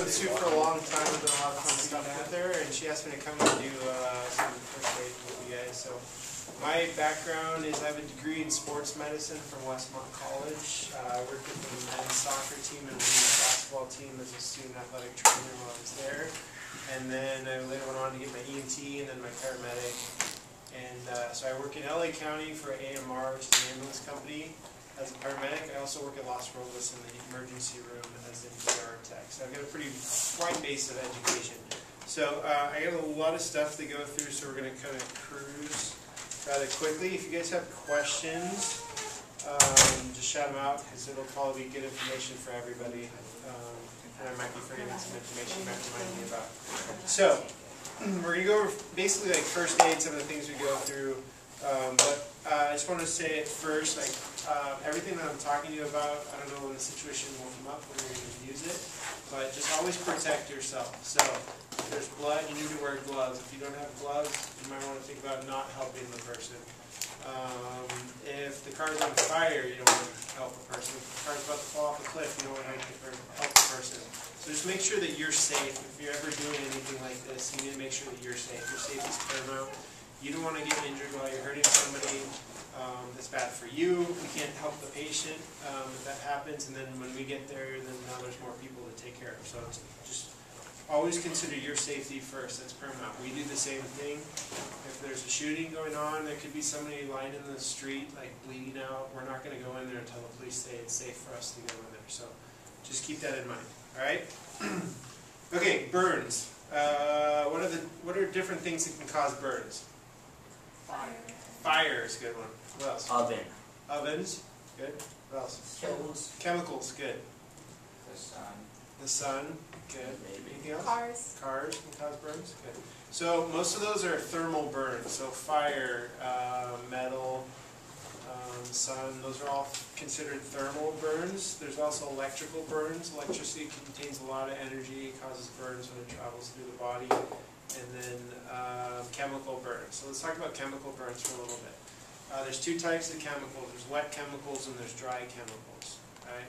with Sue for a long time. I've done a lot of fun stuff with her, and she asked me to come and do some first aid with you guys. So my background is I have a degree in sports medicine from Westmont College. I worked with the men's soccer team and women's basketball team as a student athletic trainer while I was there. And then I later went on to get my EMT and then my paramedic. And so I work in LA County for AMR, which is an ambulance company, as a paramedic. I also work at Los Robles in the emergency room as an ER tech. So I've got a pretty wide base of education. So I got a lot of stuff to go through, so we're going to kind of cruise rather quickly. If you guys have questions, just shout them out, because it'll probably be good information for everybody. And I might be forgetting some information you might remind me about. So we're going to go over basically like first aid, some of the things we go through. But I just want to say at first, like everything that I'm talking to you about, I don't know when the situation will come up when you're going to use it, but just always protect yourself. So if there's blood, you need to wear gloves. If you don't have gloves, you might want to think about not helping the person. If the car's on fire, you don't want to help a person. If the car's about to fall off a cliff, you don't want to help the person. So just make sure that you're safe. If you're ever doing anything like this, you need to make sure that you're safe. Your safety is paramount. You don't want to get injured while you're hurting somebody. That's bad for you. We can't help the patient if that happens. And then when we get there, then now there's more people to take care of. So it's just always consider your safety first. That's paramount. We do the same thing. If there's a shooting going on, there could be somebody lying in the street, like bleeding out. We're not going to go in there until the police say it's safe for us to go in there. So just keep that in mind. All right? Okay, burns. What are different things that can cause burns? Fire. Fire is a good one. What else? Oven. Ovens. Good. What else? Chemicals. Chemicals. Good. The sun. The sun. Good. Maybe. Anything else? Cars. Cars can cause burns. Good. So most of those are thermal burns. So fire, metal, sun. Those are all considered thermal burns. There's also electrical burns. Electricity contains a lot of energy. It causes burns when it travels through the body. And then chemical burns. So let's talk about chemical burns for a little bit. There's two types of chemicals. There's wet chemicals and there's dry chemicals. Right?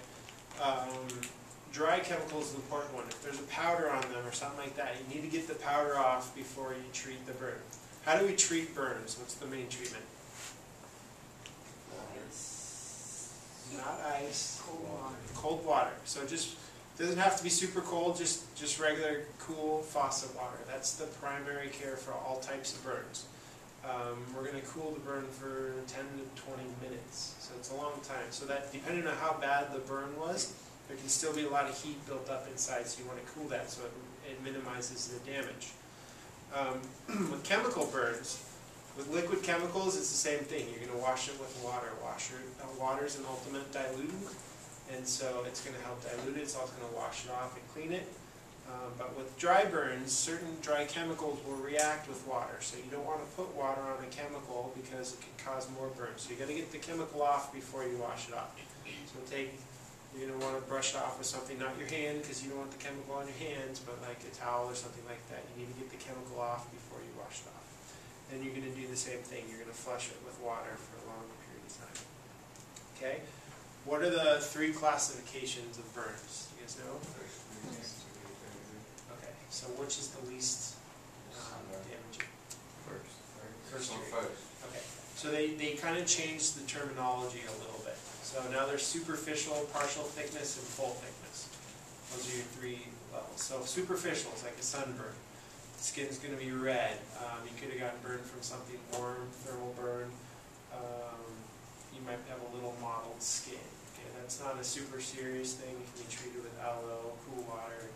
Dry chemicals is the important one. If there's a powder on them or something like that, you need to get the powder off before you treat the burn. How do we treat burns? What's the main treatment? Ice. Not ice. Cold water. Cold water. So just doesn't have to be super cold, just regular, cool faucet water. That's the primary care for all types of burns. We're going to cool the burn for 10 to 20 minutes. So it's a long time. So that, depending on how bad the burn was, there can still be a lot of heat built up inside, so you want to cool that so it minimizes the damage. With chemical burns, with liquid chemicals, it's the same thing. You're going to wash it with water. Water is an ultimate dilutant. And so it's going to help dilute it, so it's going to wash it off and clean it. But with dry burns, certain dry chemicals will react with water. So you don't want to put water on a chemical because it can cause more burns. So you got to get the chemical off before you wash it off. So you're going to want to brush it off with something, not your hand, because you don't want the chemical on your hands, but like a towel or something like that. You need to get the chemical off before you wash it off. Then you're going to do the same thing. You're going to flush it with water for a long period of time. Okay? What are the three classifications of burns? You guys know? Okay, so which is the least damaging? First degree. Okay, so they kind of changed the terminology a little bit. So now there's superficial, partial thickness, and full thickness. Those are your three levels. So superficial is like a sunburn. The skin's going to be red. You could have gotten burned from something warm, thermal burn. You might have a little mottled skin. Okay, that's not a super serious thing. It can be treated with aloe, cool water.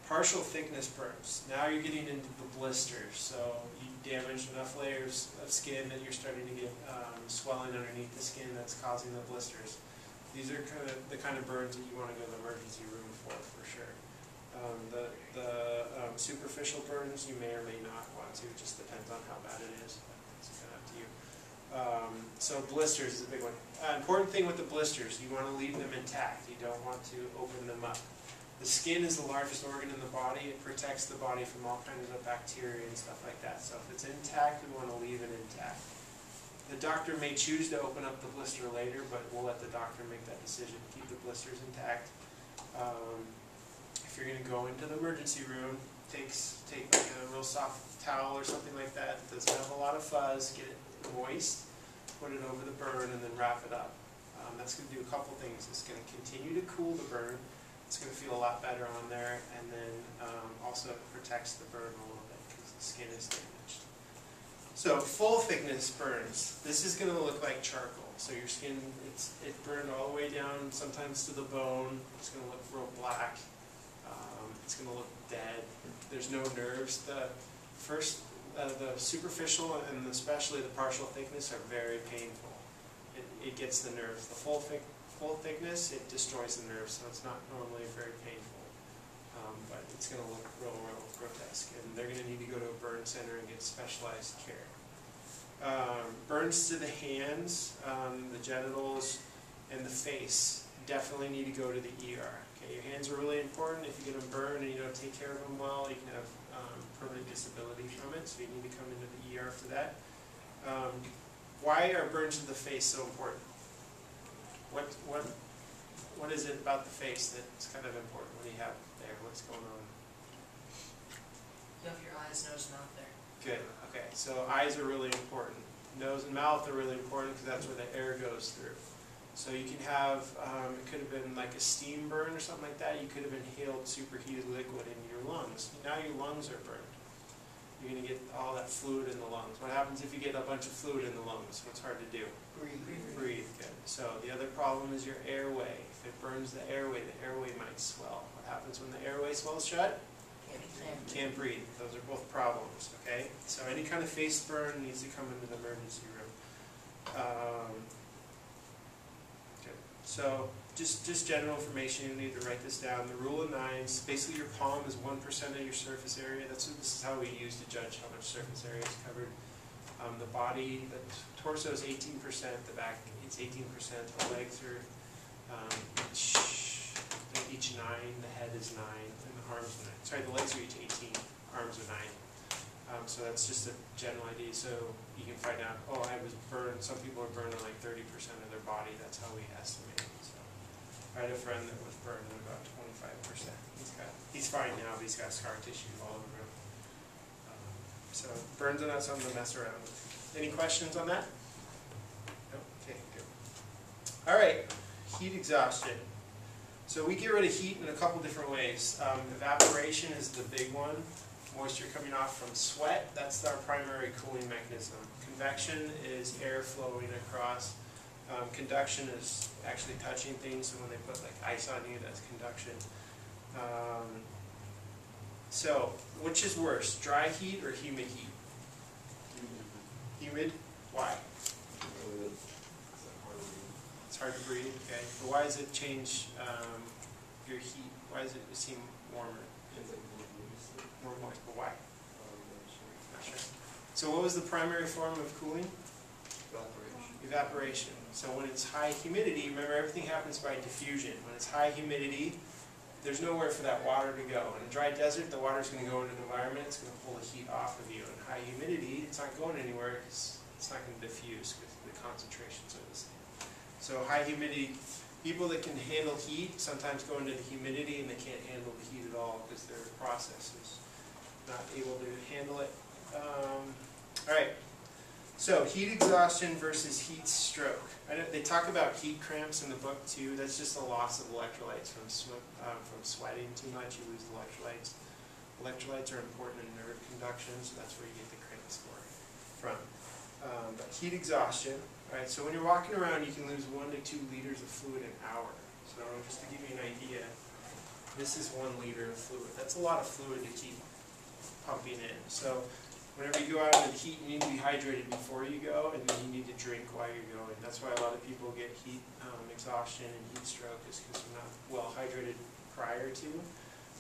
Partial thickness burns. Now you're getting into the blisters. So you damaged enough layers of skin that you're starting to get swelling underneath the skin that's causing the blisters. These are the kind of burns that you want to go to the emergency room for sure. The superficial burns you may or may not want to. It just depends on how bad it is. It's kind of up to you. So blisters is a big one. Important thing with the blisters, you want to leave them intact. You don't want to open them up. The skin is the largest organ in the body. It protects the body from all kinds of bacteria and stuff like that. So if it's intact, we want to leave it intact. The doctor may choose to open up the blister later, but we'll let the doctor make that decision. Keep the blisters intact. you're going to go into the emergency room, take like a real soft towel or something like that. It doesn't have a lot of fuzz. Get it moist, put it over the burn, and then wrap it up. That's going to do a couple things. It's going to continue to cool the burn. It's going to feel a lot better on there, and then also it protects the burn a little bit because the skin is damaged. So full thickness burns. This is going to look like charcoal. So your skin, it burned all the way down, sometimes to the bone. It's going to look real black. It's going to look dead. There's no nerves. The superficial and especially the partial thickness are very painful. It gets the nerves. The full thickness, it destroys the nerves, so it's not normally very painful. But it's going to look real grotesque, and they're going to need to go to a burn center and get specialized care. Burns to the hands, the genitals, and the face definitely need to go to the ER. Okay, your hands are really important. If you get them burned and you don't take care of them well, you can have permanent disability from it, so you need to come into the ER for that. Why are burns to the face so important? What is it about the face that's kind of important when you have there? What's going on? You have your eyes, nose, mouth there. Good. Okay. So eyes are really important. Nose and mouth are really important because that's where the air goes through. So you can have, it could have been like a steam burn or something like that. You could have inhaled superheated liquid into your lungs. Now your lungs are burned. You're going to get all that fluid in the lungs. What happens if you get a bunch of fluid in the lungs? What's hard to do? Breathe. Good. So the other problem is your airway. If it burns the airway might swell. What happens when the airway swells shut? Can't breathe. Those are both problems. Okay. So any kind of face burn needs to come into the emergency room. Good. So just general information. You need to write this down. The rule of nines. Basically, your palm is 1% of your surface area. This is how we use to judge how much surface area is covered. The body, the torso is 18%, the back it's 18%, the legs are each 9, the head is 9, and the arms are 9. Sorry, the legs are each 18, arms are 9. So that's just a general idea. So you can find out, oh, I was burned. Some people are burned on like 30% of their body. That's how we estimate it. So I had a friend that was burned at about 25%. He's fine now, but he's got scar tissue all over him. So burns are not something to mess around with. Any questions on that? No? Okay, good. All right, heat exhaustion. So we get rid of heat in a couple different ways. Evaporation is the big one. Moisture coming off from sweat, that's our primary cooling mechanism. Convection is air flowing across. Conduction is actually touching things, so when they put like ice on you, that's conduction. So, which is worse, dry heat or humid heat? Humid? Why? It's hard to breathe, okay. But why does it change your heat? Why does it seem warmer? More moist, but why? Not sure. So what was the primary form of cooling? Evaporation. So when it's high humidity, remember everything happens by diffusion. When it's high humidity, there's nowhere for that water to go. In a dry desert, the water's going to go into the environment, it's going to pull the heat off of you. In high humidity, it's not going anywhere because it's not going to diffuse because the concentrations are the same. So high humidity, people that can handle heat sometimes go into the humidity and they can't handle the heat at all because their process is not able to handle it. All right. So heat exhaustion versus heat stroke. I know they talk about heat cramps in the book too. That's just a loss of electrolytes from sweating too much. You lose electrolytes. Electrolytes are important in nerve conduction, so that's where you get the cramps from. But heat exhaustion. Right. So when you're walking around, you can lose 1 to 2 liters of fluid an hour. So just to give you an idea, this is 1 liter of fluid. That's a lot of fluid to keep pumping in. So whenever you go out into the heat, you need to be hydrated before you go, and then you need to drink while you're going. That's why a lot of people get heat exhaustion and heat stroke is because they're not well hydrated prior to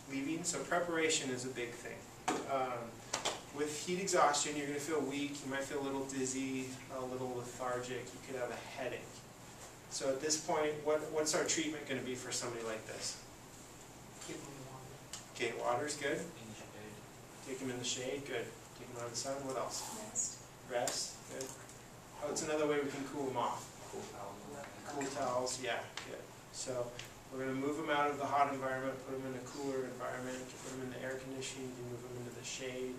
leaving. So preparation is a big thing. With heat exhaustion, you're going to feel weak. You might feel a little dizzy, a little lethargic. You could have a headache. So at this point, what's our treatment going to be for somebody like this? Give them water. Okay, water's good. In the shade. Take them in the shade. Good. Take them out of the sun. What else? Rest. Rest. Good. Oh, it's another way we can cool them off. Cool towels. Cool towels. Yeah. Good. So we're going to move them out of the hot environment, put them in a cooler environment. environment. You put them in the air conditioning, you move them into the shade,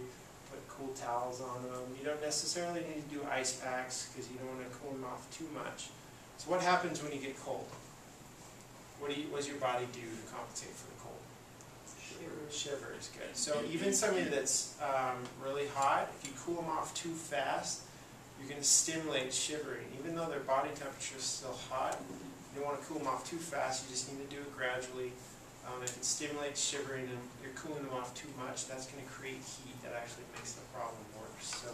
put cool towels on them. You don't necessarily need to do ice packs because you don't want to cool them off too much. So what happens when you get cold? What does your body do to compensate for the cold? Shivers, good. So even somebody that's really hot, if you cool them off too fast, you're going to stimulate shivering. Even though their body temperature is still hot, you don't want to cool them off too fast, you just need to do it gradually. If it stimulates shivering and you're cooling them off too much, that's going to create heat that actually makes the problem worse. So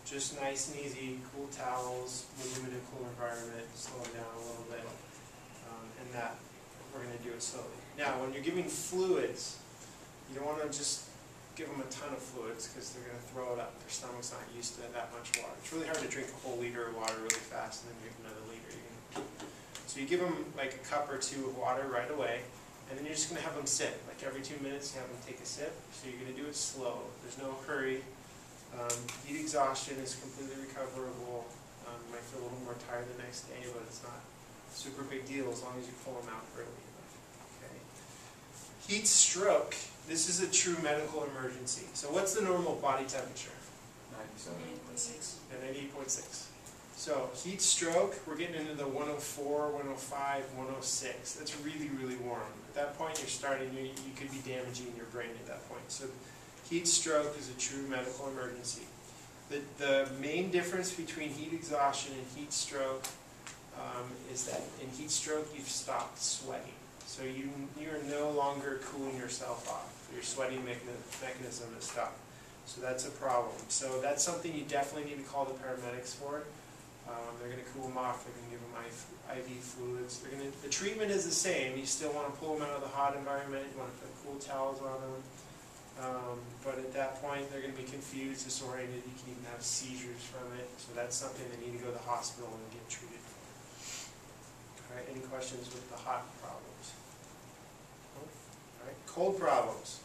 just nice and easy, cool towels, move them in a cool environment, slow them down a little bit, and that we're going to do it slowly. Now, when you're giving fluids, you don't want to just give them a ton of fluids because they're going to throw it up. Their stomach's not used to that much water. It's really hard to drink a whole liter of water really fast and then drink another liter. So you give them like a cup or two of water right away, and then you're just going to have them sit. Like every 2 minutes, you have them take a sip. So you're going to do it slow. There's no hurry. Heat exhaustion is completely recoverable. You might feel a little more tired the next day, but it's not a super big deal as long as you pull them out early enough. Okay. Heat stroke. This is a true medical emergency. So what's the normal body temperature? 98.6. 98.6. So heat stroke, we're getting into the 104, 105, 106. That's really, really warm. At that point, you could be damaging your brain at that point. So heat stroke is a true medical emergency. The main difference between heat exhaustion and heat stroke is that in heat stroke, you've stopped sweating. So you're no longer cooling yourself off. Your sweating mechanism is stopped. So that's a problem. So that's something you definitely need to call the paramedics for. They're going to cool them off. They're going to give them IV fluids. The treatment is the same. You still want to pull them out of the hot environment. You want to put cool towels on them. But at that point, they're going to be confused, disoriented. You can even have seizures from it. So that's something they need to go to the hospital and get treated for. All right. Any questions with the hot problems? All right. Cold problems.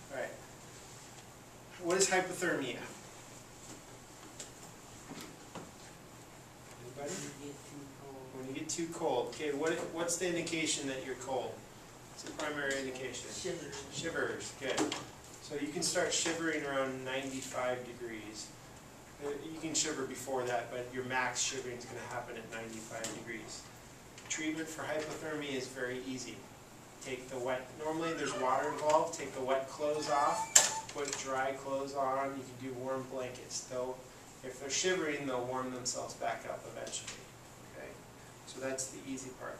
All right. What is hypothermia? Anybody? When you get too cold. Okay, what's the indication that you're cold? What's the primary indication? Shivers. Shivers, good. So you can start shivering around 95 degrees. You can shiver before that, but your max shivering is going to happen at 95 degrees. Treatment for hypothermia is very easy. Take the wet, normally there's water involved, take the wet clothes off, put dry clothes on, you can do warm blankets. If they're shivering, they'll warm themselves back up eventually. Okay? So that's the easy part.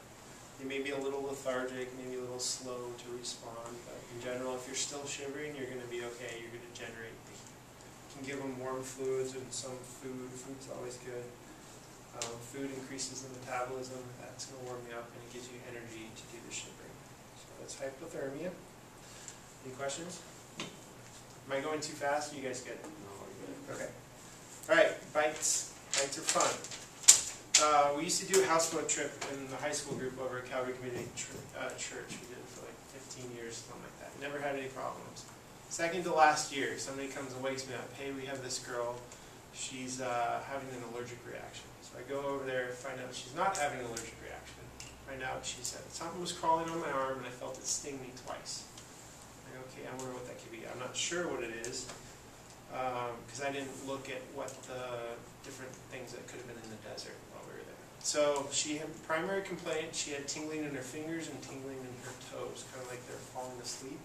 They may be a little lethargic, maybe a little slow to respond, but in general, if you're still shivering, you're going to be okay. You're going to generate the heat. You can give them warm fluids and some food. Food's always good. Food increases the metabolism. That's going to warm you up, and it gives you energy to do the shivering. So that's hypothermia. Any questions? Am I going too fast? Are you guys good? No, we're good. Okay. All right, bites. Bites are fun. We used to do a houseboat trip in the high school group over at Calvary Community Church. We did it for like 15 years, something like that. Never had any problems. Second to last year, somebody comes and wakes me up. Hey, we have this girl. She's having an allergic reaction. So I go over there, find out she's not having an allergic reaction. Find out she said something was crawling on my arm and I felt it sting me twice. I go, okay, I wonder what that could be. I'm not sure what it is. Because I didn't look at what the different things that could have been in the desert while we were there. So she had primary complaint, she had tingling in her fingers and tingling in her toes, kind of like they're falling asleep,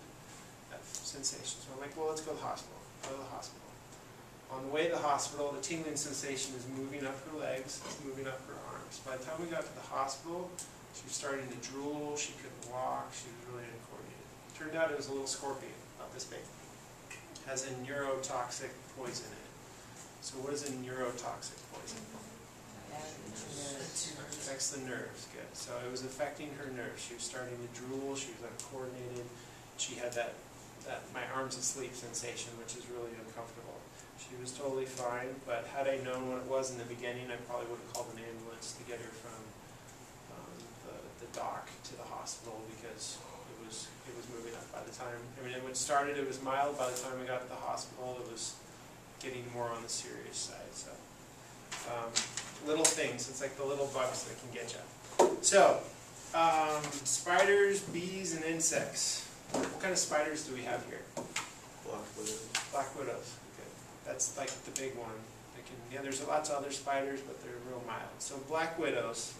that sensation. So I'm like, well, let's go to the hospital. Go to the hospital. On the way to the hospital, the tingling sensation is moving up her legs, it's moving up her arms. By the time we got to the hospital, she was starting to drool, she couldn't walk, she was really uncoordinated. Turned out it was a little scorpion, about this big. Has a neurotoxic poison in it. So what is a neurotoxic poison? Affects the nerves, good. So it was affecting her nerves. She was starting to drool, she was uncoordinated. She had that my arms asleep sensation, which is really uncomfortable. She was totally fine, but had I known what it was in the beginning, I probably would have called an ambulance to get her from the dock to the hospital because it was moving up by the time. I mean, when it started, it was mild. By the time we got to the hospital, it was getting more on the serious side. So, little things. It's like the little bugs that can get you. So, spiders, bees, and insects. What kind of spiders do we have here? Black widows. Black widows. Okay. That's like the big one. There's lots of other spiders, but they're real mild. So black widows,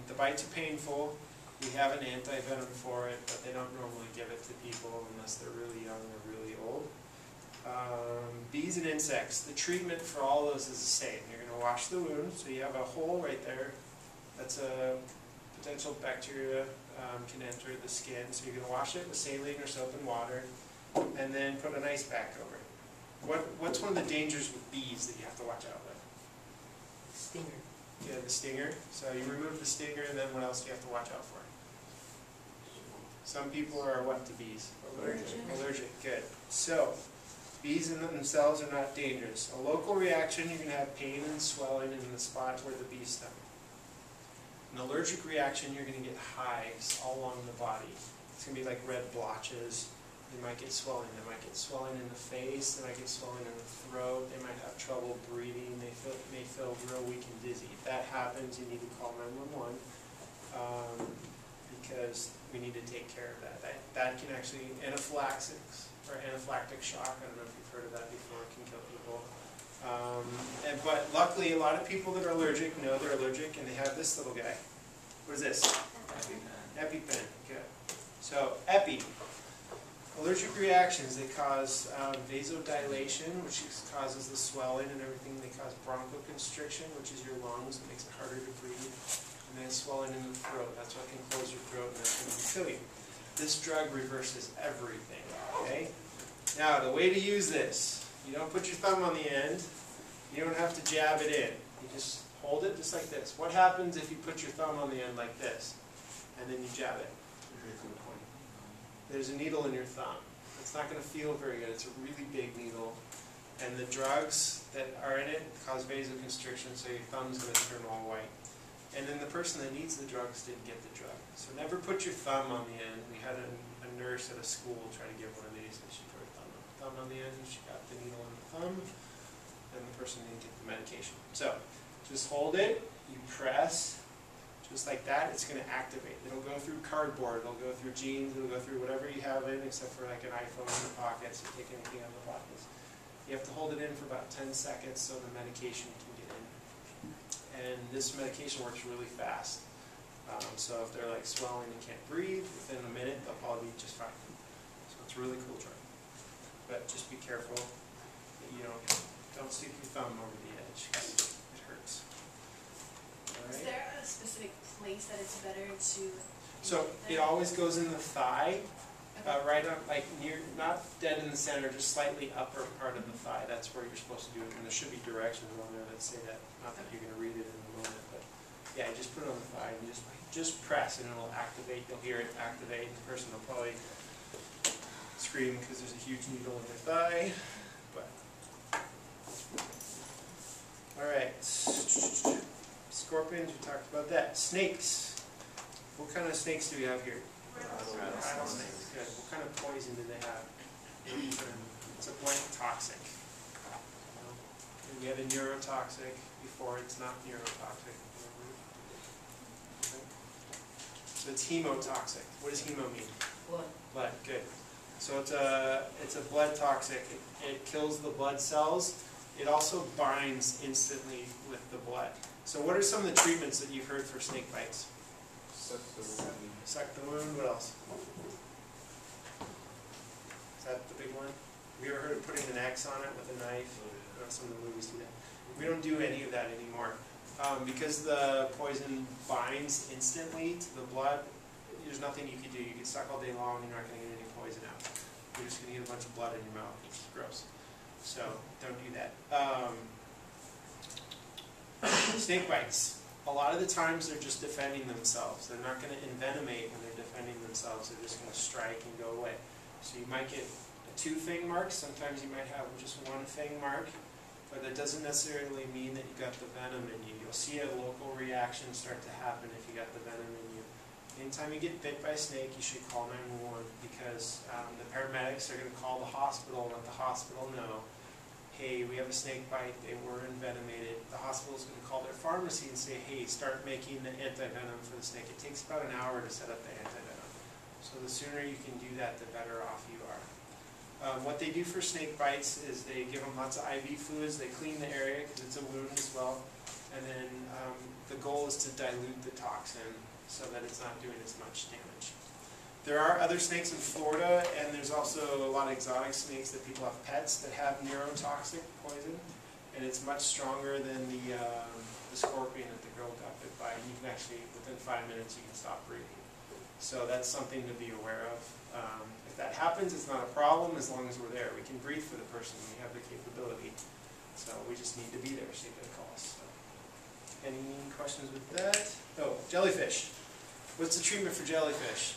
the bites are painful. We have an anti-venom for it, but they don't normally give it to people unless they're really young or really old. Bees and insects, the treatment for all those is the same. You're going to wash the wound, so you have a hole right there. That's a potential bacteria can enter the skin. So you're going to wash it with saline or soap and water, and then put an ice pack over it. What's one of the dangers with bees that you have to watch out with? Stinger. Yeah, the stinger. So you remove the stinger, and then what else do you have to watch out for? Some people are what to bees? Allergic. Good. So bees in themselves are not dangerous. A local reaction, you're going to have pain and swelling in the spot where the bee stung. An allergic reaction, you're going to get hives all along the body. It's going to be like red blotches. They might get swelling. They might get swelling in the face. They might get swelling in the throat. They might have trouble breathing. They may feel real weak and dizzy. If that happens, you need to call 911 because we need to take care of that. That can actually, anaphylaxis or anaphylactic shock, I don't know if you've heard of that before, it can kill people. But luckily, a lot of people that are allergic know they're allergic, and they have this little guy. What is this? EpiPen. Good. So, epi. Allergic reactions, they cause vasodilation, which causes the swelling and everything. They cause bronchoconstriction, which is your lungs. It makes it harder to breathe. And then swelling in the throat. That's what can close your throat and that can kill you. This drug reverses everything. Okay? Now, the way to use this, you don't put your thumb on the end. You don't have to jab it in. You just hold it just like this. What happens if you put your thumb on the end like this, and then you jab it? There's a needle in your thumb. It's not going to feel very good. It's a really big needle. And the drugs that are in it cause vasoconstriction, so your thumb's going to turn all white. And then the person that needs the drugs didn't get the drug. So never put your thumb on the end. We had a nurse at a school try to give one of these, and she put her thumb on the end, and she got the needle in the thumb, and the person didn't get the medication. So just hold it, you press, just like that, it's going to activate. It'll go through cardboard, it'll go through jeans, it'll go through whatever you have in, except for like an iPhone in the pockets, you take anything out of the pockets. You have to hold it in for about 10 seconds so the medication can get in. And this medication works really fast. So if they're like swelling and can't breathe, within a minute they'll probably be just fine. So it's a really cool drug. But just be careful that you don't stick your thumb over the edge, because it hurts. Is there a specific place that it's better to? So it always goes in the thigh, right on, like near, not dead in the center, just slightly upper part of the thigh. That's where you're supposed to do it, and there should be directions on there that say that. Not that you're going to read it in a moment, but yeah, just put it on the thigh and just press, and it'll activate. You'll hear it activate. The person will probably scream because there's a huge needle in their thigh. But all right. Scorpions, we talked about that. Snakes. What kind of snakes do we have here? Rattlesnakes. Good. What kind of poison do they have? It's a blank toxic. We had a neurotoxic before. It's not neurotoxic. Okay. So it's hemotoxic. What does hemo mean? Blood. Blood. Good. So it's a blood toxic. It kills the blood cells. It also binds instantly with the blood. So what are some of the treatments that you've heard for snake bites? Suck the wound. Suck the wound. What else? Is that the big one? Have you ever heard of putting an X on it with a knife? Some of the movies do that. We don't do any of that anymore. Because the poison binds instantly to the blood, there's nothing you can do. You can suck all day long and you're not going to get any poison out. You're just going to get a bunch of blood in your mouth, which is gross. So don't do that. Snake bites. A lot of the times they're just defending themselves. They're not going to envenomate when they're defending themselves. They're just going to strike and go away. So you might get a 2 fang mark. Sometimes you might have just 1 fang mark. But that doesn't necessarily mean that you got the venom in you. You'll see a local reaction start to happen if you got the venom in you. Anytime you get bit by a snake, you should call 911 because the paramedics are going to call the hospital and let the hospital know, hey, we have a snake bite, they were envenomated. The hospital is going to call their pharmacy and say, hey, start making the anti-venom for the snake. It takes about an hour to set up the anti-venom. So the sooner you can do that, the better off you are. What they do for snake bites is they give them lots of IV fluids, they clean the area because it's a wound as well, and then the goal is to dilute the toxin so that it's not doing as much damage. There are other snakes in Florida, and there's also a lot of exotic snakes that people have pets that have neurotoxic poison, and it's much stronger than the scorpion that the girl got bit by, and you can actually, within 5 minutes, you can stop breathing. So that's something to be aware of. If that happens, it's not a problem as long as we're there. We can breathe for the person. We have the capability. So we just need to be there so you get a call. So. Any questions with that? Oh, jellyfish. What's the treatment for jellyfish?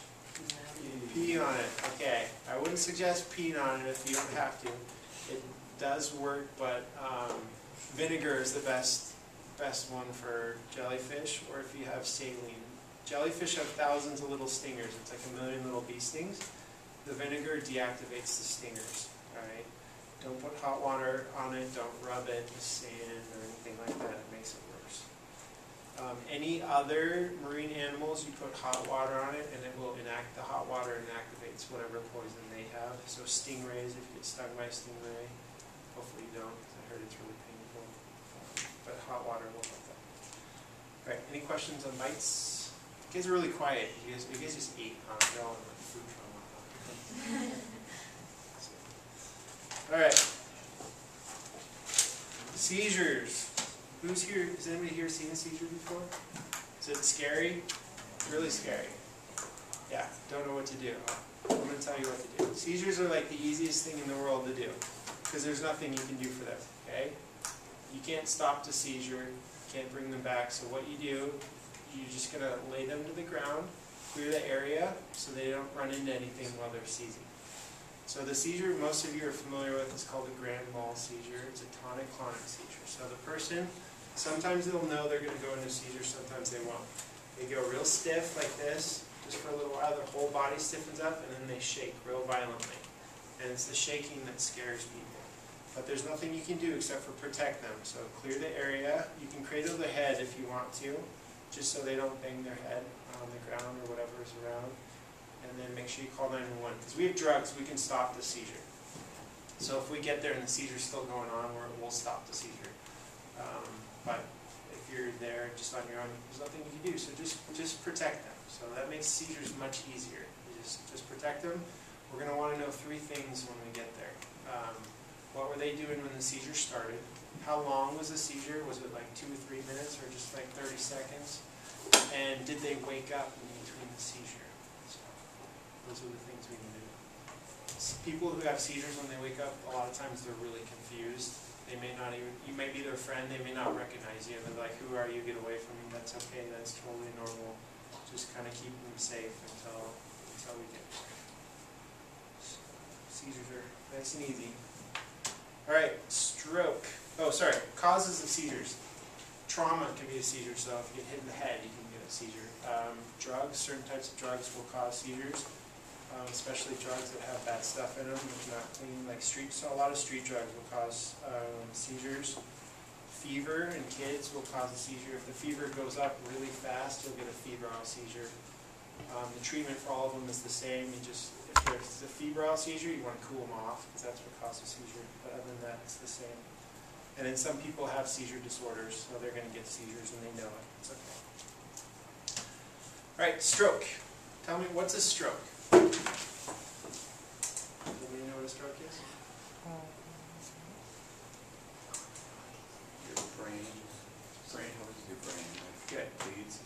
Pee on it. Okay. I wouldn't suggest peeing on it if you don't have to. It does work, but vinegar is the best one for jellyfish, or if you have saline. Jellyfish have thousands of little stingers. It's like 1 million little bee stings. The vinegar deactivates the stingers. Alright? Don't put hot water on it. Don't rub it with sand or anything like that. It makes it worse. Any other marine animals, you put hot water on it and it will enact the hot water and activates whatever poison they have. So stingrays, if you get stung by a stingray, hopefully you don't, because I heard it's really painful. But hot water will help that. Alright, any questions on bites? You guys are really quiet. You guys just ate, huh? You're all in like food trauma. Alright. Seizures. Who's here? Has anybody here seen a seizure before? Is it scary? Really scary. Yeah, don't know what to do. I'm going to tell you what to do. Seizures are like the easiest thing in the world to do, because there's nothing you can do for them, okay? You can't stop the seizure, you can't bring them back, so what you do, you're just going to lay them to the ground, clear the area so they don't run into anything while they're seizing. So the seizure most of you are familiar with is called the grand mal seizure. It's a tonic-clonic seizure. So the person, sometimes they'll know they're going to go into a seizure, sometimes they won't. They go real stiff like this, just for a little while, their whole body stiffens up, and then they shake real violently. And it's the shaking that scares people. But there's nothing you can do except for protect them. So clear the area. You can cradle the head if you want to, just so they don't bang their head on the ground or whatever is around. And then make sure you call 911. Because we have drugs, we can stop the seizure. So if we get there and the seizure's still going on, we'll stop the seizure. But if you're there just on your own, there's nothing you can do. So just protect them. So that makes seizures much easier. You just protect them. We're going to want to know 3 things when we get there. What were they doing when the seizure started? How long was the seizure? Was it like 2 or 3 minutes or just like 30 seconds? And did they wake up in between the seizure? So those are the things we need to do. People who have seizures when they wake up, a lot of times they're really confused. They may not even, you may be their friend, they may not recognize you. They're like, who are you? Get away from me. That's okay. That's totally normal. Just kind of keep them safe until we get there. So, seizures are nice and easy. Alright, stroke. Oh, sorry. Causes of seizures. Trauma can be a seizure, so if you get hit in the head, you can get a seizure. Drugs, certain types of drugs will cause seizures, especially drugs that have bad stuff in them, if not clean, like so a lot of street drugs will cause seizures. Fever in kids will cause a seizure. If the fever goes up really fast, you'll get a febrile seizure. The treatment for all of them is the same. If there's a febrile seizure, you want to cool them off, because that's what causes seizure. But other than that, it's the same. And then some people have seizure disorders, so they're going to get seizures and they know it. It's okay. Alright, stroke. Tell me, what's a stroke? Anybody know what a stroke is? Your brain. How does your brain Good. bleeds?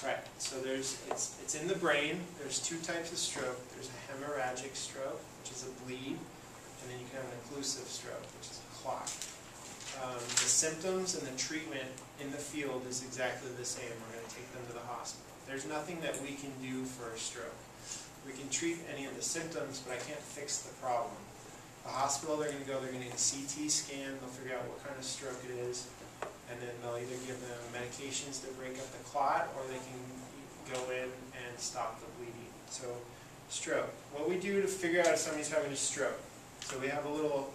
Right, so it's in the brain. There's 2 types of stroke. There's a hemorrhagic stroke, which is a bleed, and then you can have an occlusive stroke, which is a clot. The symptoms and the treatment in the field is exactly the same. We're going to take them to the hospital. There's nothing that we can do for a stroke. We can treat any of the symptoms, but I can't fix the problem. The hospital, they're going to get a CT scan, they'll figure out what kind of stroke it is, and then they'll either give them medications to break up the clot, or they can go in and stop the bleeding. So, stroke. What we do to figure out if somebody's having a stroke. So we have a little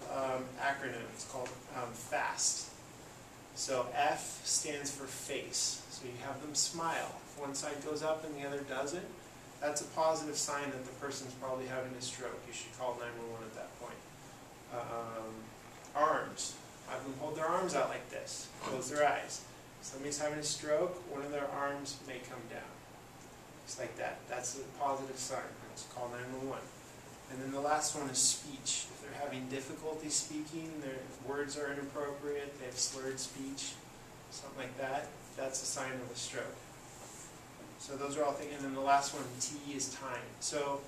acronym. It's called FAST. So F stands for face. So you have them smile. If one side goes up and the other doesn't, that's a positive sign that the person's probably having a stroke. You should call 911 at that point. Arms. Have them hold their arms out like this. Close their eyes. Somebody's having a stroke, one of their arms may come down. Just like that. That's a positive sign. Let's call 911. And then the last one is speech. If they're having difficulty speaking, their words are inappropriate, they have slurred speech, something like that, that's a sign of a stroke. So those are all things. And then the last one, T, is time. So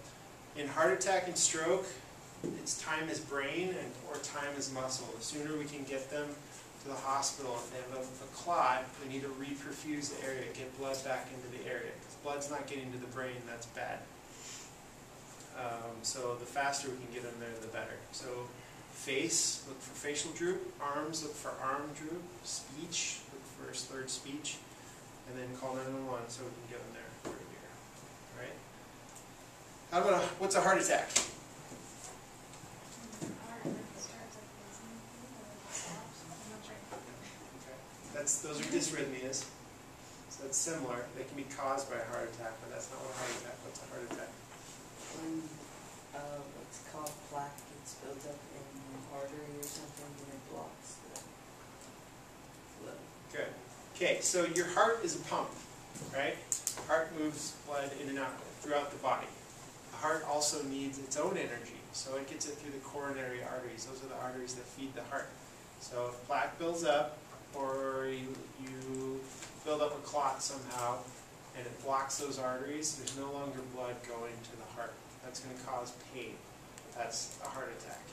in heart attack and stroke, it's time is brain or time is muscle. The sooner we can get them to the hospital, if they have a clot, we need to reperfuse the area, get blood back into the area. Because blood's not getting to the brain, that's bad. So the faster we can get them there, the better. So face, look for facial droop. Arms, look for arm droop. Speech, look for slurred speech. And then call 911 so we can get them there earlier. All right? How about what's a heart attack? Those are dysrhythmias, so that's similar. They can be caused by a heart attack, but that's not what a heart attack. What's a heart attack? When what's called plaque gets built up in the artery or something, and it blocks the flow. Good. Okay, so your heart is a pump, right? Heart moves blood in and out throughout the body. The heart also needs its own energy, so it gets it through the coronary arteries. Those are the arteries that feed the heart. So if plaque builds up, or you build up a clot somehow, and it blocks those arteries, there's no longer blood going to the heart. That's going to cause pain. That's a heart attack.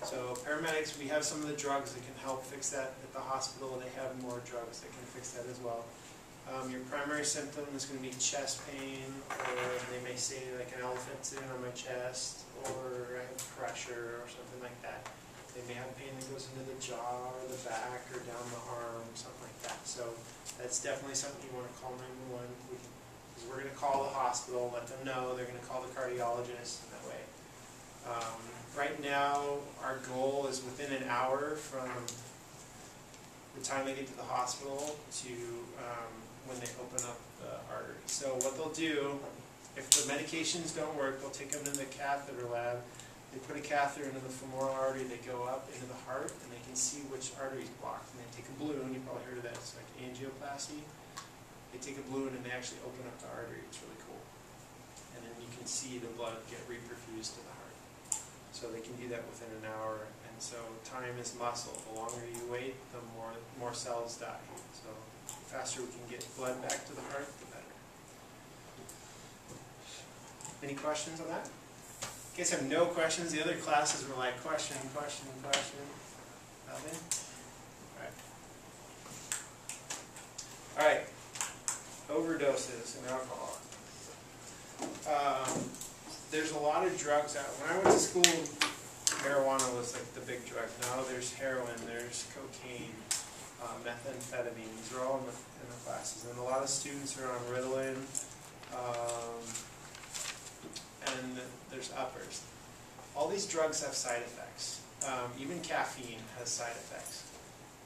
So paramedics, we have some of the drugs that can help fix that at the hospital. They have more drugs that can fix that as well. Your primary symptom is going to be chest pain, or they may say like an elephant sitting on my chest, or I have pressure, or something like that. They may have pain that goes into the jaw, or the back, or down the arm, something like that. So that's definitely something you want to call 911. Because we're going to call the hospital, let them know. They're going to call the cardiologist, and that way. Right now, our goal is within an hour from the time they get to the hospital to when they open up the artery. So what they'll do, if the medications don't work, they'll take them to the catheter lab. They put a catheter into the femoral artery, they go up into the heart, and they can see which artery is blocked. And they take a balloon, you probably heard of that, it's like angioplasty. They take a balloon and they actually open up the artery, it's really cool. And then you can see the blood get reperfused to the heart. So they can do that within an hour, and so time is muscle. The longer you wait, the more cells die. So the faster we can get blood back to the heart, the better. Any questions on that? In case I have no questions, the other classes were like question, question, question. Nothing? Alright. Overdoses and alcohol. There's a lot of drugs out. When I went to school, marijuana was like the big drug. Now there's heroin, there's cocaine, methamphetamine. These are all in the classes. And a lot of students are on Ritalin. And there's uppers. All these drugs have side effects. Even caffeine has side effects.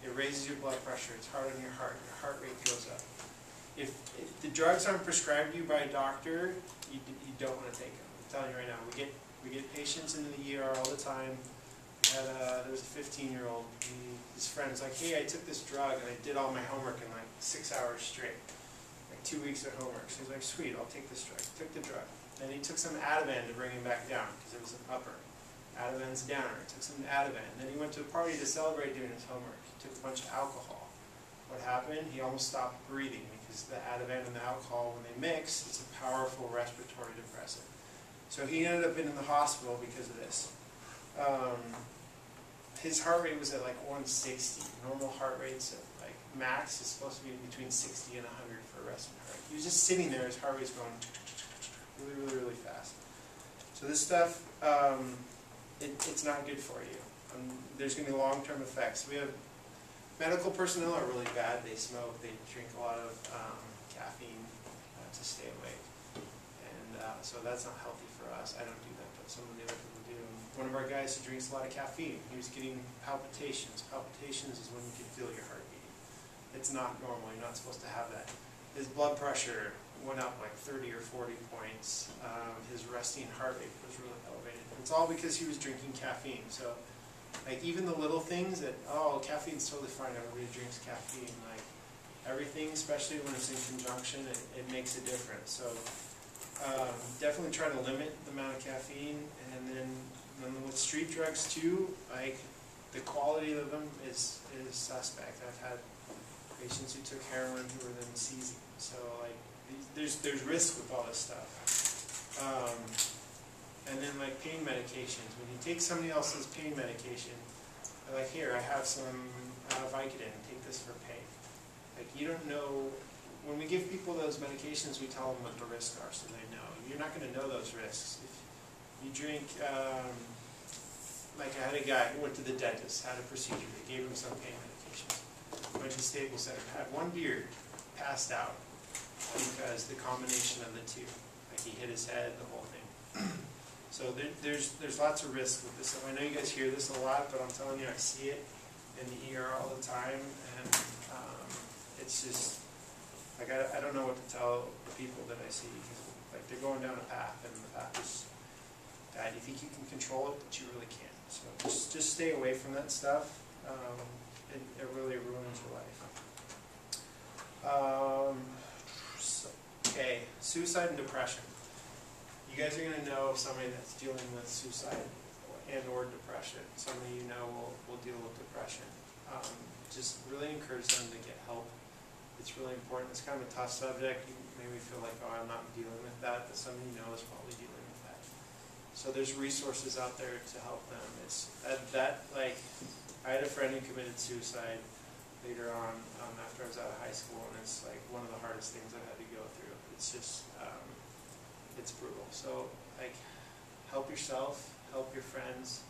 It raises your blood pressure. It's hard on your heart. Your heart rate goes up. If the drugs aren't prescribed to you by a doctor, you don't want to take them. I'm telling you right now. We get patients into the ER all the time. There was a 15-year-old. His friend's like, hey, I took this drug and I did all my homework in like 6 hours straight. Like 2 weeks of homework. So he's like, sweet, I'll take this drug. He took the drug. Then he took some Ativan to bring him back down, because it was an upper. Ativan's a downer. He took some Ativan. And then he went to a party to celebrate doing his homework. He took a bunch of alcohol. What happened? He almost stopped breathing, because the Ativan and the alcohol, when they mix, it's a powerful respiratory depressant. So he ended up in the hospital because of this. His heart rate was at like 160. Normal heart rates at like max is supposed to be between 60 and 100 for a resting heart. He was just sitting there, his heart rate's going really, really, really fast. So this stuff, it's not good for you. There's going to be long-term effects. We have medical personnel are really bad. They smoke. They drink a lot of caffeine to stay awake, and so that's not healthy for us. I don't do that, but some of the other people do. One of our guys who drinks a lot of caffeine, he was getting palpitations. Palpitations is when you can feel your heart beating. It's not normal. You're not supposed to have that. His blood pressure went up like 30 or 40 points. His resting heart rate was really elevated. It's all because he was drinking caffeine. So, like, even the little things that, oh, caffeine's totally fine, everybody drinks caffeine. Like, everything, especially when it's in conjunction, it makes a difference. So, definitely try to limit the amount of caffeine. And then with street drugs too, like, the quality of them is suspect. I've had patients who took heroin who were then seizing. So, like, there's risk with all this stuff. And then, like, pain medications. When you take somebody else's pain medication, like, here, I have some Vicodin, take this for pain. Like, you don't know, when we give people those medications, we tell them what the risks are so they know. You're not going to know those risks. If you drink, like, I had a guy who went to the dentist, had a procedure, they gave him some pain medication. Went to Staples Center, had one beer, passed out, because the combination of the two. Like, he hit his head, the whole thing. So there's lots of risk with this. I know you guys hear this a lot, but I'm telling you, I see it in the ER all the time, and it's just, like, I don't know what to tell the people that I see, because, like, they're going down a path, and the path is bad. You think you can control it, but you really can't. So just stay away from that stuff. It really ruins your life. Okay, suicide and depression. You guys are going to know somebody that's dealing with suicide and or depression. Some of you know will deal with depression. Just really encourage them to get help. It's really important. It's kind of a tough subject. You maybe feel like, oh, I'm not dealing with that, but some of you know is probably dealing with that. So there's resources out there to help them. It's like, I had a friend who committed suicide later on after I was out of high school, and it's like one of the hardest things I've had to go through. It's just, it's brutal. So, like, help yourself, help your friends.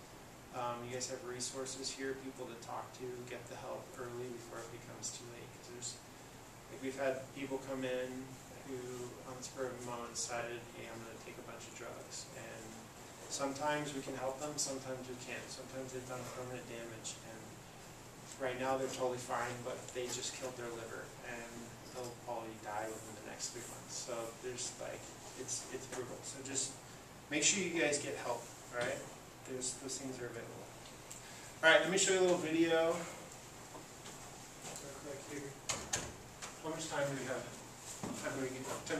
You guys have resources here, people to talk to, get the help early before it becomes too late. Because there's, like, we've had people come in who, on the spur of the moment, decided, hey, I'm going to take a bunch of drugs. And sometimes we can help them, sometimes we can't. Sometimes they've done permanent damage. And right now they're totally fine, but they just killed their liver. And they'll probably die within the next 3 months. So there's, like, it's brutal. So just make sure you guys get help, all right? Those things are available. All right, let me show you a little video. Real quick here. How much time do we have? Time do you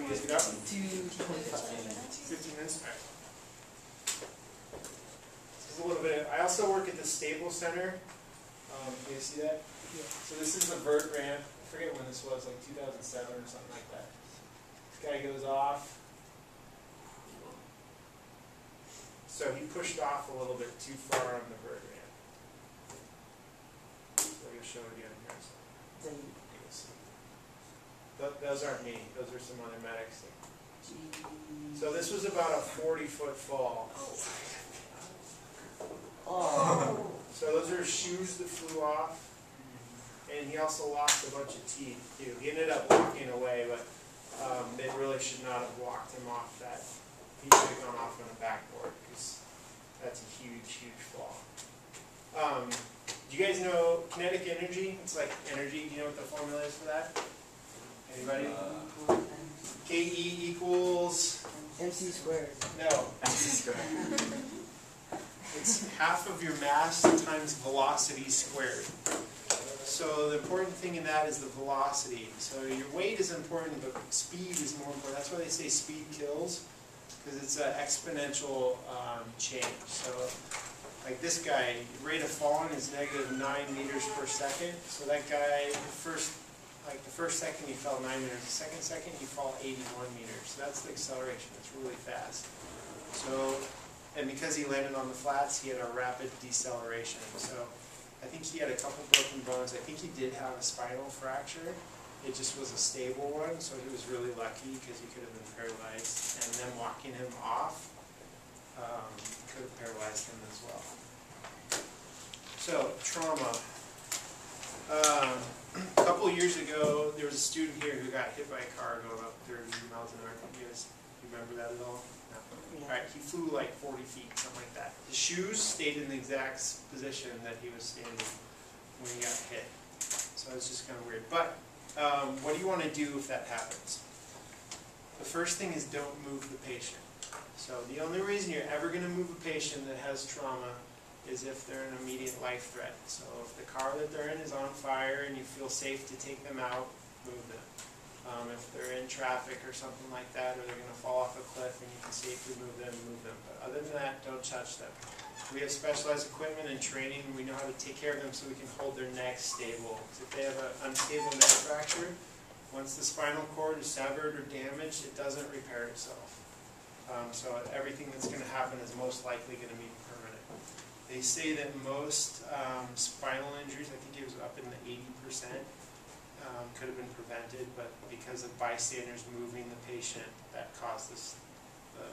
guys get up? 15 minutes? All right. This is a little bit. I also work at the Staples Center. Can you see that? Yeah. So this is the vert ramp. I forget when this was, like 2007 or something like that. This guy goes off. So he pushed off a little bit too far on the vert ramp. So I'm going to show it again here. So you'll see. Those aren't me. Those are some other medics. So this was about a 40-foot fall. Oh. So those are shoes that flew off. And he also lost a bunch of teeth too. He ended up walking away, but they really should not have walked him off that. He should have gone off on a backboard, because that's a huge, huge fall. Do you guys know kinetic energy? It's like energy. Do you know what the formula is for that? Anybody? KE equals? MC squared. No. MC squared. It's half of your mass times velocity squared. So the important thing in that is the velocity. So your weight is important, but speed is more important. That's why they say speed kills, because it's an exponential change. So, like this guy, rate of falling is -9 meters per second. So that guy, the first second he fell 9 meters. The second he fall 81 meters. So that's the acceleration. It's really fast. So, and because he landed on the flats, he had a rapid deceleration. So I think he had a couple broken bones. I think he did have a spinal fracture. It just was a stable one, so he was really lucky because he could have been paralyzed. And then walking him off could have paralyzed him as well. So, trauma. A couple of years ago, there was a student here who got hit by a car going up 30 miles an hour. You guys remember that at all? No. Yeah. All right, he flew like 40 feet, something like that. The shoes stayed in the exact position that he was standing when he got hit. So it's just kind of weird. But what do you want to do if that happens? The first thing is don't move the patient. So the only reason you're ever going to move a patient that has trauma is if they're an immediate life threat. So if the car that they're in is on fire and you feel safe to take them out, move them. If they're in traffic or something like that, or they're going to fall off a cliff and you can safely move them, move them. But other than that, don't touch them. We have specialized equipment and training. We know how to take care of them so we can hold their neck stable. If they have an unstable neck fracture, once the spinal cord is severed or damaged, it doesn't repair itself. So everything that's going to happen is most likely going to be permanent. They say that most spinal injuries, I think it was up in the 80%, could have been prevented, but because of bystanders moving the patient, that caused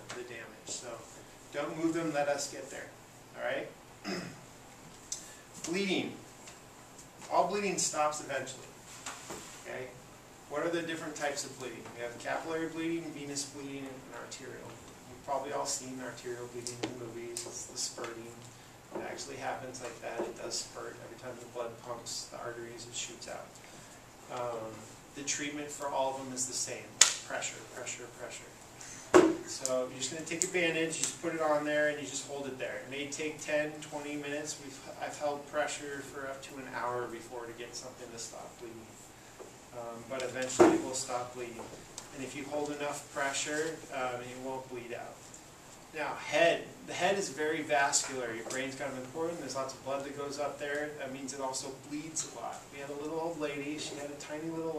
the damage. So don't move them, let us get there. All right? Bleeding. All bleeding stops eventually. Okay? What are the different types of bleeding? We have capillary bleeding, venous bleeding, and arterial. You've probably all seen arterial bleeding in the movies. It's the spurting. It actually happens like that. It does spurt. Every time the blood pumps the arteries, it shoots out. The treatment for all of them is the same. Pressure, pressure, pressure. So you're just going to take a bandage, you just put it on there, and you just hold it there. It may take 10, 20 minutes. I've held pressure for up to an hour before to get something to stop bleeding. But eventually it will stop bleeding. And if you hold enough pressure, it won't bleed out. Now, the head is very vascular. Your brain's kind of important. There's lots of blood that goes up there. That means it also bleeds a lot. We had a little old lady. She had a tiny little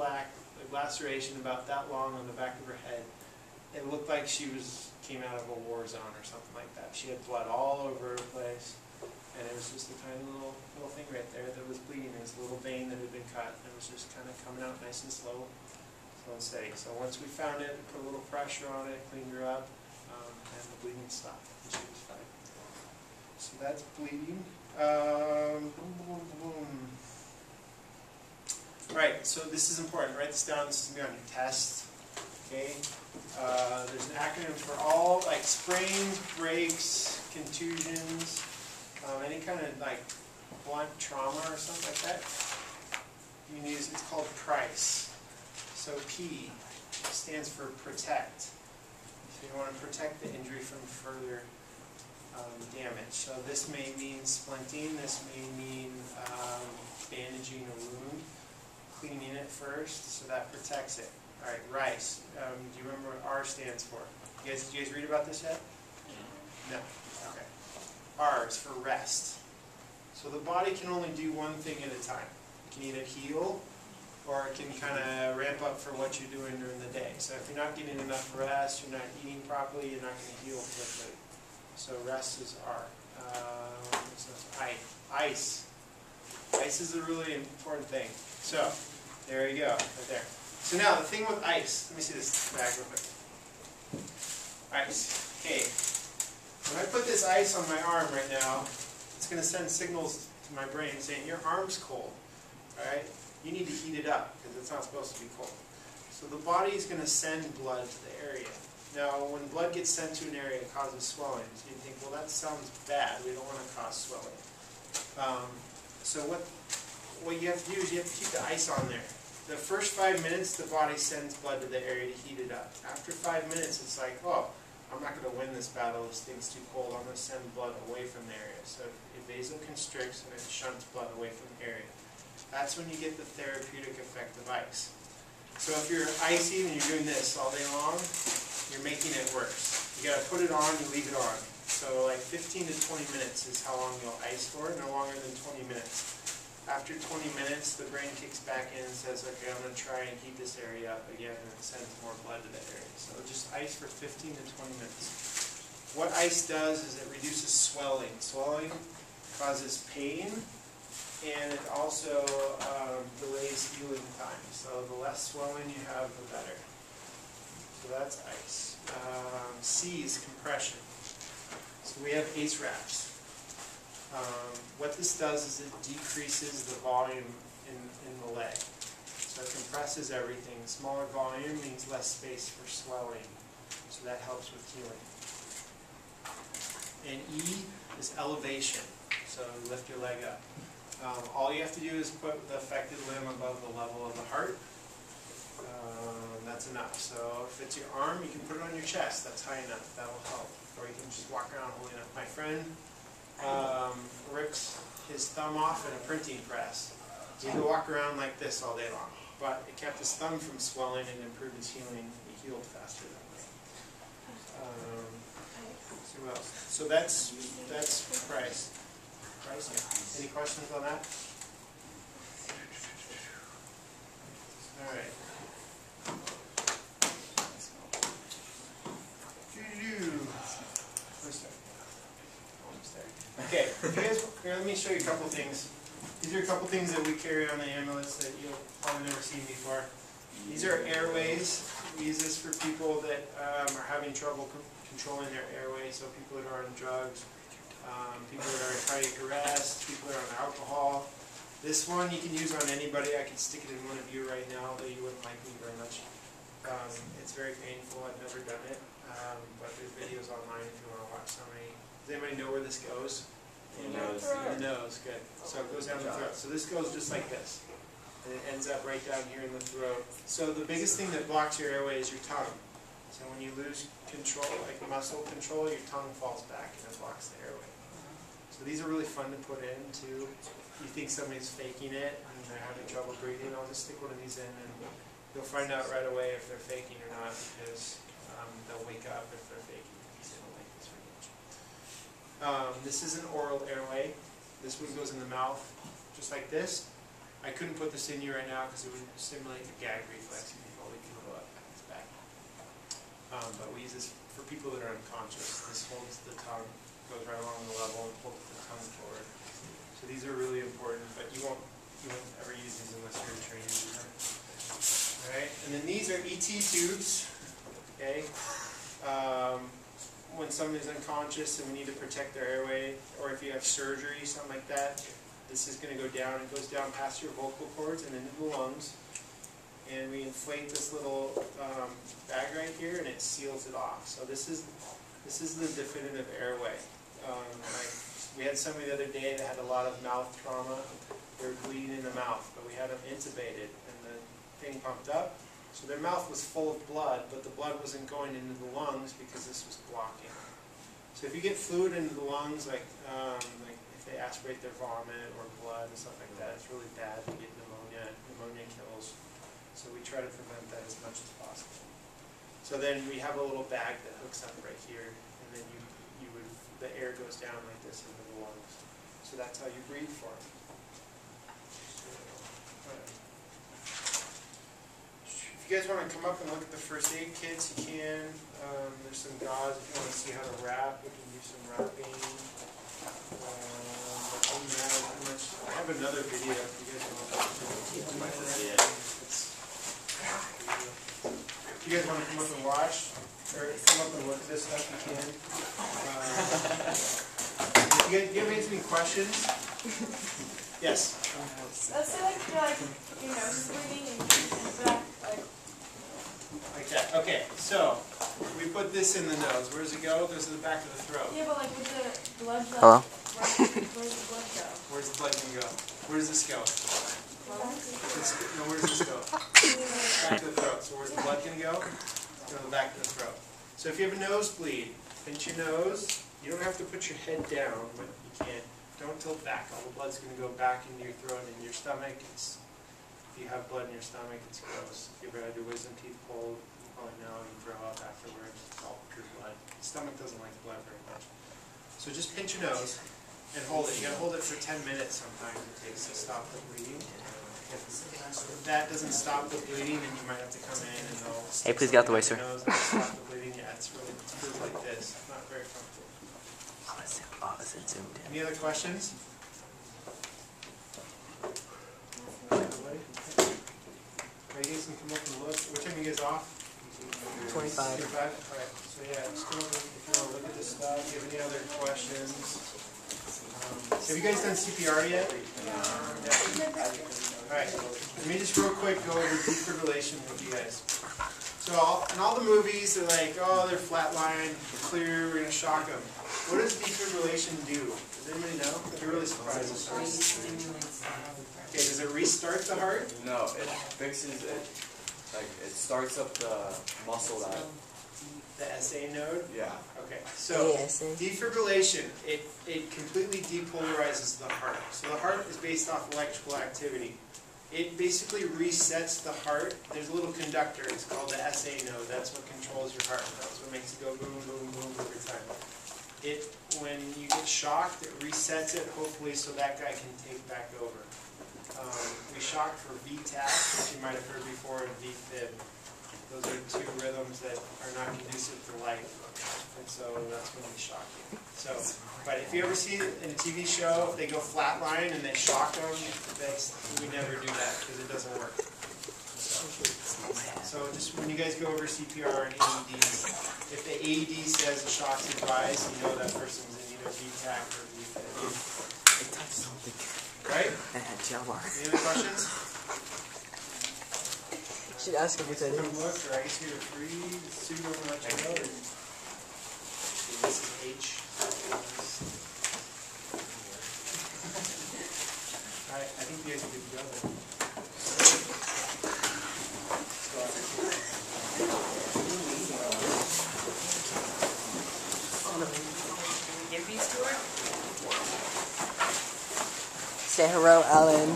laceration about that long on the back of her head. It looked like she came out of a war zone or something like that. She had blood all over her place. And it was just a tiny little thing right there that was bleeding. It was a little vein that had been cut. And it was just kind of coming out nice and slow and steady. So once we found it, we put a little pressure on it, cleaned her up. And the bleeding stopped, and she was fine. So that's bleeding. Right, so this is important. Write this down. This is going to be on your test. Okay. There's an acronym for all, like sprains, breaks, contusions, any kind of like blunt trauma or something like that. You can use. It's called PRICE. So P stands for protect. So you want to protect the injury from further damage. So this may mean splinting, this may mean bandaging a wound, cleaning it first, so that protects it. All right, RICE. Do you remember what R stands for? Did you guys read about this yet? No. Okay. R is for rest. So the body can only do one thing at a time. It can either heal, or it can kind of ramp up for what you're doing during the day. So if you're not getting enough rest, you're not eating properly, you're not going to heal quickly. So rest is R. So ice. Ice is a really important thing. So there you go, right there. So now the thing with ice, let me see this bag real quick. Ice. Okay. When I put this ice on my arm right now, it's going to send signals to my brain saying your arm's cold. All right? You need to heat it up because it's not supposed to be cold. So the body is going to send blood to the area. Now, when blood gets sent to an area, it causes swelling. So you think, well, that sounds bad. We don't want to cause swelling. So what you have to do is you have to keep the ice on there. The first 5 minutes, the body sends blood to the area to heat it up. After 5 minutes, it's like, oh, I'm not going to win this battle. This thing's too cold. I'm going to send blood away from the area. So it vasoconstricts and it shunts blood away from the area. That's when you get the therapeutic effect of ice. So if you're icy and you're doing this all day long, you're making it worse. You got to put it on, you leave it on. So like 15 to 20 minutes is how long you'll ice for, no longer than 20 minutes. After 20 minutes, the brain kicks back in and says, okay, I'm going to try and heat this area up again, and it sends more blood to that area. So just ice for 15 to 20 minutes. What ice does is it reduces swelling. Swelling causes pain, and it also delays healing time. So the less swelling you have, the better. So that's ice. C is compression. So we have ACE wraps. What this does is it decreases the volume in the leg. So it compresses everything. Smaller volume means less space for swelling. So that helps with healing. And E is elevation. So you lift your leg up. All you have to do is put the affected limb above the level of the heart. That's enough. So if it's your arm, you can put it on your chest. That's high enough. That will help. Or you can just walk around holding up. My friend rips his thumb off in a printing press. He could walk around like this all day long. But it kept his thumb from swelling and improved his healing. He healed faster that way. So what else? So that's price. Price, yeah. Any questions on that? All right. Okay, you guys, here, let me show you a couple things. These are a couple things that we carry on the ambulance that you'll probably never seen before. These are airways. We use this for people that are having trouble controlling their airway, so people that are on drugs, people that are in cardiac arrest, people that are on alcohol. This one you can use on anybody. I can stick it in one of you right now, though you wouldn't like me very much. It's very painful. I've never done it, but there's videos online if you want to watch somebody. Does anybody know where this goes? In the nose. In the nose, good. So it goes down the throat. So this goes just like this. And it ends up right down here in the throat. So the biggest thing that blocks your airway is your tongue. So when you lose control, like muscle control, your tongue falls back and it blocks the airway. So these are really fun to put in too. You think somebody's faking it and they're having trouble breathing, I'll just stick one of these in and you'll find out right away if they're faking or not, because they'll wake up if they're faking. They don't like this very much. This is an oral airway. This one goes in the mouth, just like this. I couldn't put this in you right now because it would stimulate the gag reflex and you'd probably can go up his back. But we use this for people that are unconscious. This holds the tongue, goes right along the level and pulls the tongue forward. So these are really important, but you won't ever use these unless you're a trained user. Alright, and then these are ET tubes. Okay. When somebody's unconscious and we need to protect their airway, or if you have surgery, something like that, this is going to go down. It goes down past your vocal cords and into the lungs. And we inflate this little bag right here, and it seals it off. So this is the definitive airway. We had somebody the other day that had a lot of mouth trauma. They were bleeding in the mouth, but we had them intubated, and the thing pumped up. So their mouth was full of blood, but the blood wasn't going into the lungs because this was blocking. So if you get fluid into the lungs, like if they aspirate their vomit or blood and stuff like that, it's really bad. You get pneumonia. Pneumonia kills. So we try to prevent that as much as possible. So then we have a little bag that hooks up right here, and then the air goes down like this into the lungs. So that's how you breathe for it. If you guys want to come up and look at the first aid kits, you can. There's some gauze if you want to see how to wrap. We can do some wrapping. But other than that, I have another video if you guys want to Yeah. If you guys want to come up and watch, or come up and look at this stuff, you can. Do you have any questions? Yes? Let's say like you're just breathing and back, Like that. Okay, so we put this in the nose. Where does it go? It goes to the back of the throat. yeah, but like with the blood flow. Hello? Where's the blood go? Where's the blood going to go? Where does this go? No, where does this go? Back to the throat. So where's the blood going to go? It's going to the back of the throat. So if you have a nosebleed, pinch your nose. You don't have to put your head down, but you can. Don't tilt back. All the blood's going to go back into your throat and in your stomach. If you have blood in your stomach, it's gross. If you ever had your wisdom teeth pulled, you probably know you throw up afterwards. It's all pure blood. The stomach doesn't like blood very much. So just pinch your nose and hold it. You got to hold it for 10 minutes sometimes it takes to stop the bleeding. If that doesn't stop the bleeding, then you might have to come in and they'll Hey, please get out the way, sir. Stop the bleeding. Yeah, it's feels like this. Not very comfortable. Oh, is it zoomed in? Any other questions? You guys can come up and look. What time are you guys off? 25. 25? Alright, so yeah, just come up and if you want to look at this stuff. Do you have any other questions? Have you guys done CPR yet? Yeah. Alright, let me just real quick go over defibrillation with you guys. So in all the movies, they're like, oh, they're flatline, clear, we're going to shock them. What does defibrillation do? Does anybody know? I'd be really surprised. Okay, does it restart the heart? No, it fixes it. Like it starts up the muscle that. The SA node? Yeah. Okay, so ASA. defibrillation, it completely depolarizes the heart. So the heart is based off electrical activity. It basically resets the heart. There's a little conductor, it's called the SA node. That's what controls your heart. That's what makes it go boom, boom, boom every time. When you get shocked, it resets it, hopefully, so that guy can take back over. We shock for VTAC, which you might have heard before, and VFib. Those are two rhythms that are not conducive to life, and so that's when we shock you. So, but if you ever see it in a TV show, they go flatline and they shock them, we never do that because it doesn't work. So just when you guys go over CPR and AEDs, if the AED says the shock's advised, you know that person's in either VTAC or VFib. It touched something. Right? Any Any other questions? Should ask if it's Take a look, or I guess you're free, pseudo much know. This is H. Alright, I think you guys are good to go then. Give these to her? Say hello, Alan.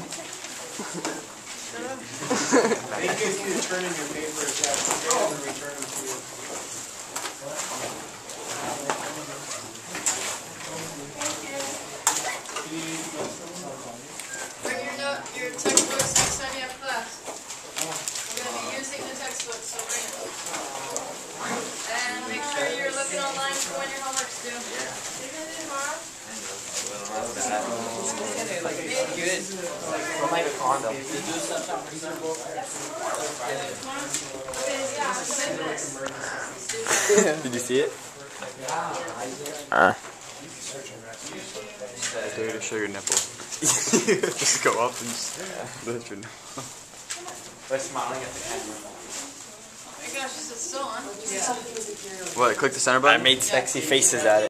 I think you guys need to turn in your papers and return them to you. Bring your textbooks next time you have class. We're going to be using the textbooks, so bring it. And make sure you're looking online for when your homework's due. You're going to do tomorrow? Good. From like a condo. Okay, yeah, Did you see it? There to show your nipple. Just go up and just lift your nipple. By smiling at the camera. Oh my gosh, is it still on? Yeah. What? Click the center button? I made sexy faces at it.